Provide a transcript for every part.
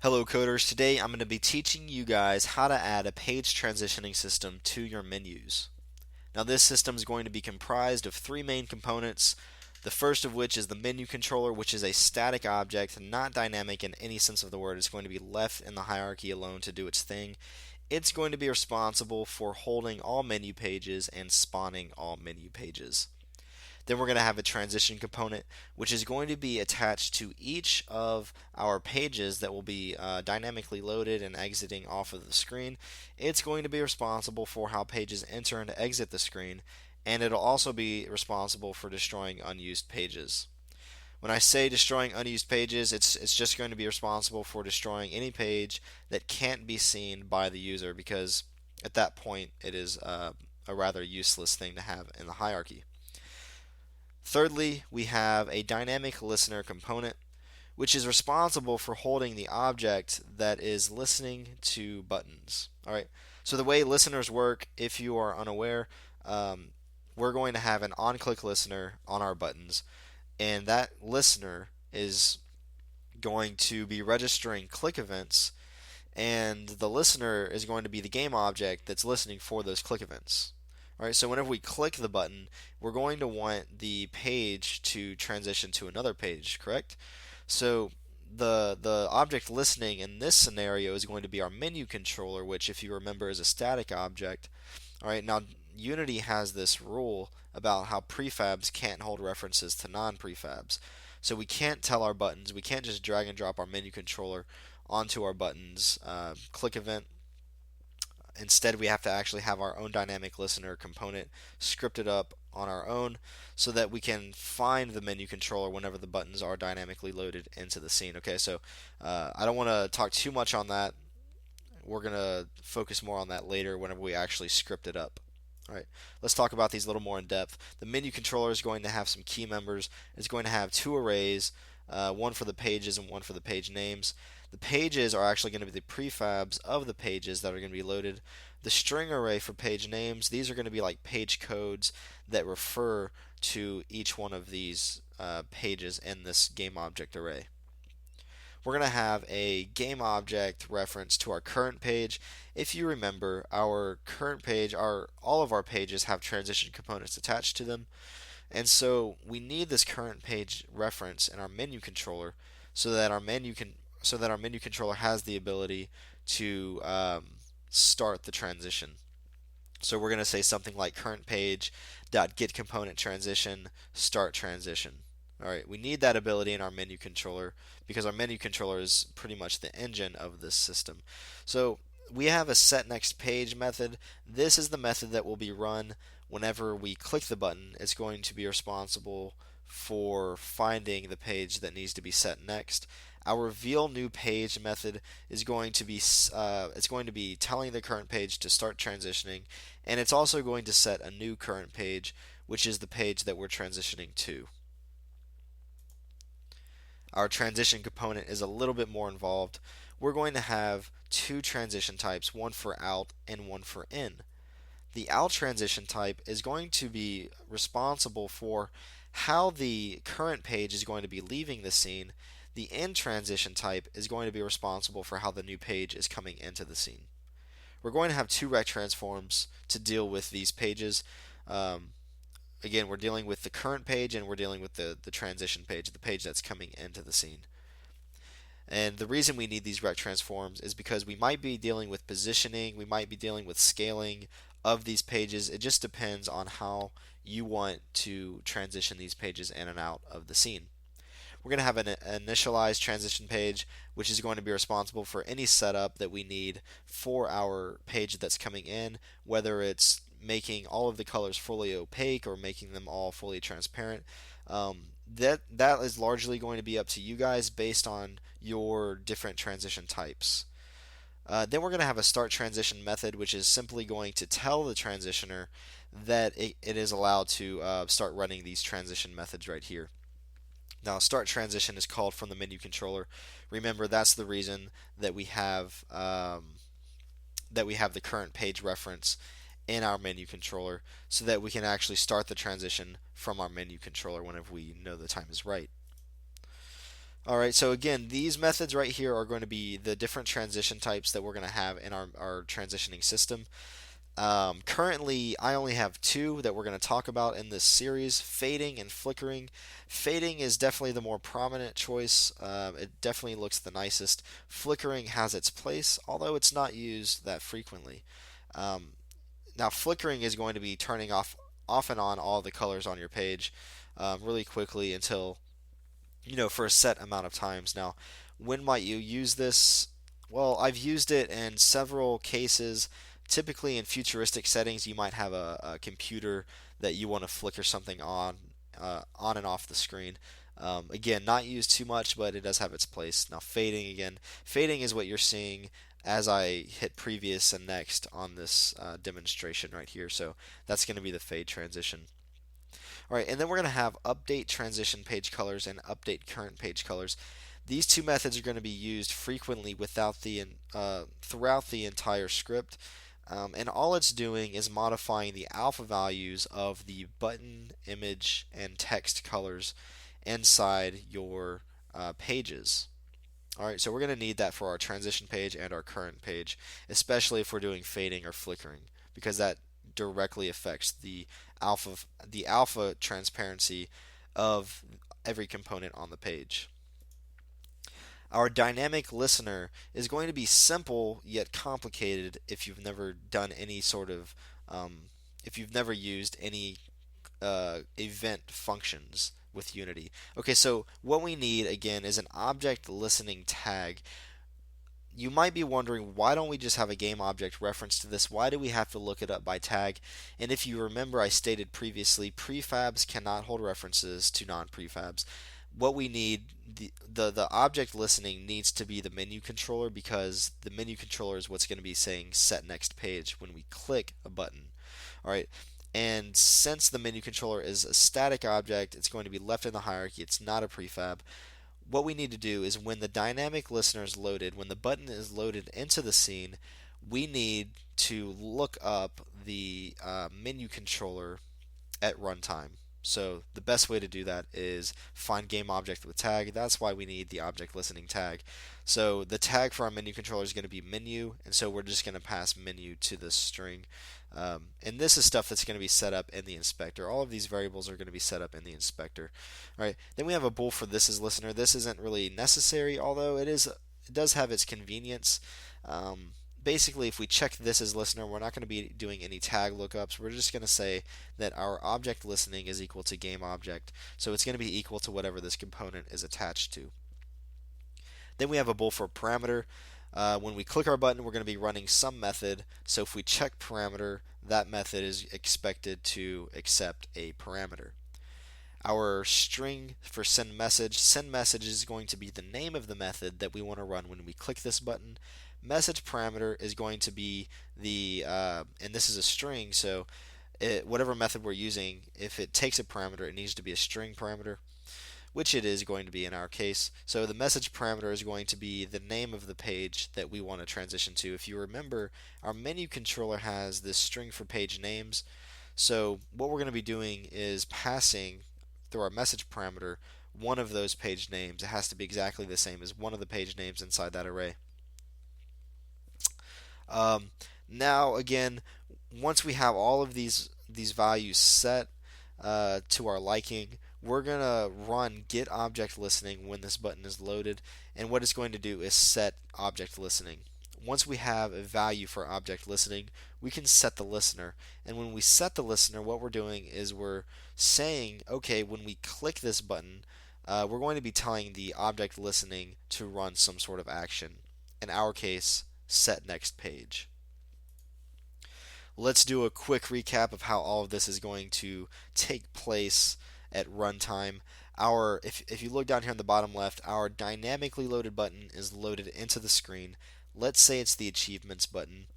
Hello coders, today I'm going to be teaching you guys how to add a page transitioning system to your menus. Now this system is going to be comprised of three main components, the first of which is the menu controller, which is a static object, not dynamic in any sense of the word. It's going to be left in the hierarchy alone to do its thing. It's going to be responsible for holding all menu pages and spawning all menu pages. Then we're going to have a transition component, which is going to be attached to each of our pages that will be dynamically loaded and exiting off of the screen. It's going to be responsible for how pages enter and exit the screen, and it'll also be responsible for destroying unused pages. When I say destroying unused pages, it's just going to be responsible for destroying any page that can't be seen by the user, because at that point it is a rather useless thing to have in the hierarchy. Thirdly, we have a dynamic listener component, which is responsible for holding the object that is listening to buttons. Alright, so the way listeners work, if you are unaware, we're going to have an on-click listener on our buttons, and that listener is going to be registering click events, and the listener is going to be the game object that's listening for those click events. Alright, so whenever we click the button, we're going to want the page to transition to another page, correct? So the object listening in this scenario is going to be our menu controller, which, if you remember, is a static object. Alright, now Unity has this rule about how prefabs can't hold references to non-prefabs. So we can't tell our buttons, we can't just drag and drop our menu controller onto our buttons click event. Instead, we have to actually have our own dynamic listener component scripted up on our own so that we can find the menu controller whenever the buttons are dynamically loaded into the scene. Okay, so I don't want to talk too much on that. We're going to focus more on that later whenever we actually script it up. Alright, let's talk about these a little more in depth. The menu controller is going to have some key members. It's going to have two arrays, one for the pages and one for the page names. The pages are actually going to be the prefabs of the pages that are going to be loaded. The string array for page names, these are going to be like page codes that refer to each one of these pages in this game object array. We're going to have a game object reference to our current page. If you remember, our current page, all of our pages have transition components attached to them. And so we need this current page reference in our menu controller so that our menu controller has the ability to start the transition. So we're going to say something like current page dot get component transition start transition. Alright, we need that ability in our menu controller because our menu controller is pretty much the engine of this system. So we have a set next page method. This is the method that will be run whenever we click the button. It's going to be responsible for finding the page that needs to be set next. Our reveal new page method is going to be telling the current page to start transitioning, and it's also going to set a new current page, which is the page that we're transitioning to. Our transition component is a little bit more involved. We're going to have two transition types, one for out and one for in. The out transition type is going to be responsible for how the current page is going to be leaving the scene. The in transition type is going to be responsible for how the new page is coming into the scene. We're going to have two rect transforms to deal with these pages. Again, we're dealing with the current page and we're dealing with the transition page, the page that's coming into the scene. And the reason we need these rect transforms is because we might be dealing with positioning, we might be dealing with scaling of these pages. It just depends on how you want to transition these pages in and out of the scene. We're going to have an initialized transition page, which is going to be responsible for any setup that we need for our page that's coming in, whether it's making all of the colors fully opaque or making them all fully transparent. That is largely going to be up to you guys based on your different transition types. Then we're going to have a start transition method, which is simply going to tell the transitioner that it is allowed to start running these transition methods right here. Now, start transition is called from the menu controller. Remember, that's the reason that we have the current page reference in our menu controller, so that we can actually start the transition from our menu controller whenever we know the time is right. Alright, so again, these methods right here are going to be the different transition types that we're going to have in our transitioning system. Currently, I only have two that we're going to talk about in this series, fading and flickering. Fading is definitely the more prominent choice. It definitely looks the nicest. Flickering has its place, although it's not used that frequently. Um, Now, flickering is going to be turning off and on all the colors on your page really quickly until for a set amount of times. Now, when might you use this? Well, I've used it in several cases. Typically, in futuristic settings, you might have a computer that you want to flicker something on and off the screen. Again, not used too much, but it does have its place. Now, fading again. Fading is what you're seeing as I hit previous and next on this demonstration right here. So that's going to be the fade transition. Alright, and then we're going to have update transition page colors and update current page colors. These two methods are going to be used frequently throughout the entire script. And all it's doing is modifying the alpha values of the button, image, and text colors inside your pages. Alright, so we're going to need that for our transition page and our current page, especially if we're doing fading or flickering, because that directly affects the alpha transparency of every component on the page. Our dynamic listener is going to be simple yet complicated if you've never done any sort of if you've never used any event functions with Unity. Okay, so what we need again is an object listening tag. You might be wondering, why don't we just have a game object reference to this? Why do we have to look it up by tag? And if you remember, I stated previously, prefabs cannot hold references to non-prefabs. What we need, the object listening needs to be the menu controller, because the menu controller is what's going to be saying set next page when we click a button. All right. And since the menu controller is a static object, it's going to be left in the hierarchy. It's not a prefab. What we need to do is, when the dynamic listener is loaded, when the button is loaded into the scene, we need to look up the menu controller at runtime. So the best way to do that is find game object with tag. That's why we need the object listening tag. So the tag for our menu controller is going to be menu, and so we're just going to pass menu to this string. And this is stuff that's going to be set up in the inspector. All of these variables are going to be set up in the inspector. All right. Then we have a bool for this is listener. This isn't really necessary, although it does have its convenience. Basically, if we check this as listener, we're not going to be doing any tag lookups. We're just going to say that our object listening is equal to game object. So it's going to be equal to whatever this component is attached to. Then we have a bool for parameter. When we click our button, we're going to be running some method. So if we check parameter, that method is expected to accept a parameter. Our string for send message is going to be the name of the method that we want to run when we click this button. Message parameter is going to be and this is a string, so whatever method we're using, if it takes a parameter, it needs to be a string parameter, which it is going to be in our case. So the message parameter is going to be the name of the page that we want to transition to. If you remember, our menu controller has this string for page names. So what we're going to be doing is passing through our message parameter one of those page names. It has to be exactly the same as one of the page names inside that array. Now again, once we have all of these values set to our liking, we're going to run get object listening when this button is loaded, and what it's going to do is set object listening. Once we have a value for object listening, we can set the listener, and when we set the listener, what we're doing is we're saying, okay, when we click this button, we're going to be telling the object listening to run some sort of action. In our case, set next page. Let's do a quick recap of how all of this is going to take place at runtime. If you look down here on the bottom left, our dynamically loaded button is loaded into the screen. Let's say it's the achievements button.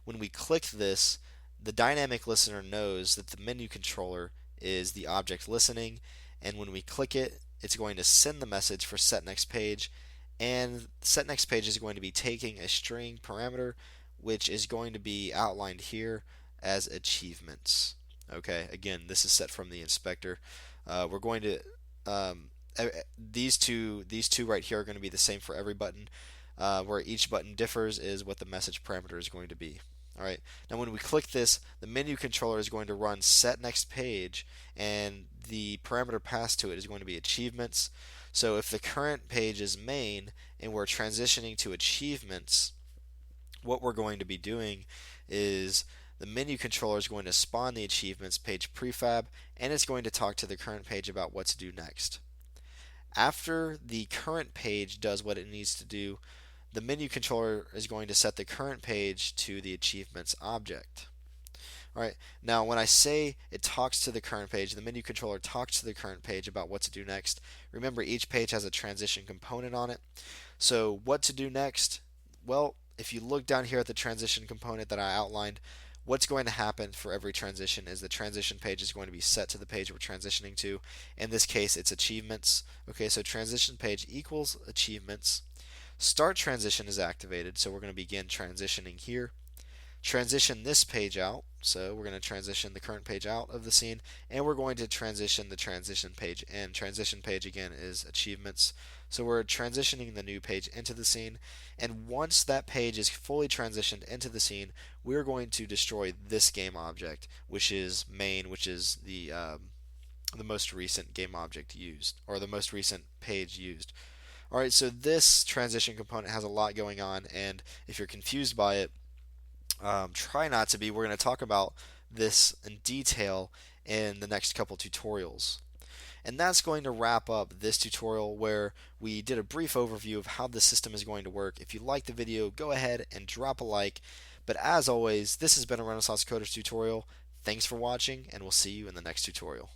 When we click this, the dynamic listener knows that the menu controller is the object listening, and when we click it, it's going to send the message for set next page, and set next page is going to be taking a string parameter, which is going to be outlined here as achievements. Okay, again, this is set from the inspector. We're going to these two right here are going to be the same for every button. Where each button differs is what the message parameter is going to be. All right. Now when we click this, the menu controller is going to run set next page, and the parameter passed to it is going to be achievements. So if the current page is main and we're transitioning to achievements, what we're going to be doing is the menu controller is going to spawn the achievements page prefab, and it's going to talk to the current page about what to do next. After the current page does what it needs to do, the menu controller is going to set the current page to the achievements object. Alright, now when I say it talks to the current page, the menu controller talks to the current page about what to do next. Remember, each page has a transition component on it. So what to do next? Well, if you look down here at the transition component that I outlined, what's going to happen for every transition is the transition page is going to be set to the page we're transitioning to. In this case, it's achievements. Okay, so transition page equals achievements. Start transition is activated, so we're going to begin transitioning here. Transition this page out, so we're going to transition the current page out of the scene, and we're going to transition the transition page in. Transition page again is achievements, so we're transitioning the new page into the scene, and once that page is fully transitioned into the scene, we're going to destroy this game object, which is main, which is the most recent game object used, or the most recent page used. Alright, so this transition component has a lot going on, and if you're confused by it, try not to be. We're going to talk about this in detail in the next couple tutorials. And that's going to wrap up this tutorial where we did a brief overview of how the system is going to work. If you liked the video, go ahead and drop a like. But as always, this has been a Renaissance Coders tutorial. Thanks for watching, and we'll see you in the next tutorial.